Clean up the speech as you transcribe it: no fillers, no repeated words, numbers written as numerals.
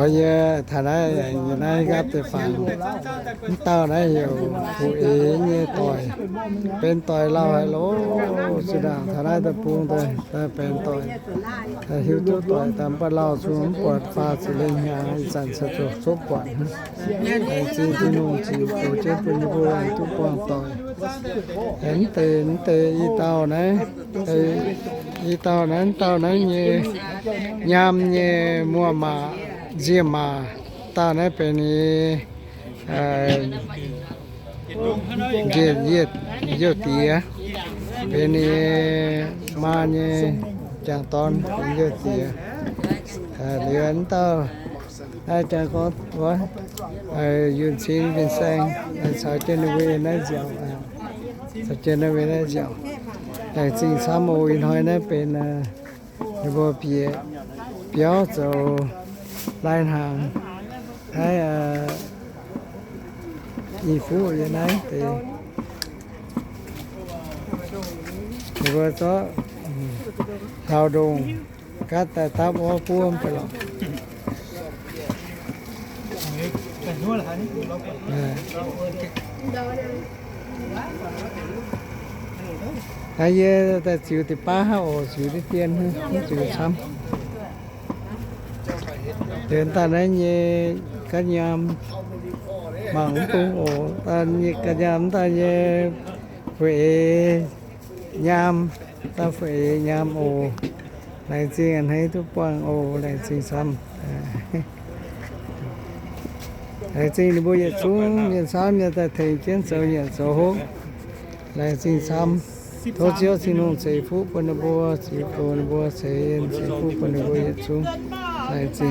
Bây giờ thà đấy như này gặp thì phản tao đấy hiểu phụ ý như tỏi bên tỏi lao hay lố sự đảng thà đấy ta buông thôi ta bên tỏi ta hiểu chút tỏi ta bắt lao xuống quạt pha sự lên nhà sản xuất số quạt chỉ nung chỉ tổ chức bên vô anh tu quang tỏi ấn tề y tao đấy y tao đấy như nham như mua mà Diêm mà ta nói về này giết tía về này mà như chẳng ton giết tía liền tao chẳng có quá yun xin bên sang sao trên nơi nó dẻo sao trên nơi nó dẻo tại chính sao mồi nói nó bên vô bìa béo rồi lai hàng hay y phú như này thì vừa có thao đồn các tài táp ó cuông phải lắm hay giờ ta chịu thì ba hao chịu thì tiền hơn chịu xăm đến ta nói như các nhám bằng tung ổ ta như các nhám ta như phải nhám ta phải nhám ổ này chỉ anh thấy thuốc quang ổ này chỉ xăm này chỉ đi bây giờ xuống nhận xăm nhận ta thấy chiến sâu nhận sâu hốt này chỉ xăm thôi chiếu xin ông sẽ phú phần bùa sẽ phú phần bùa sẽ phú phần bùa nhận xuống này chỉ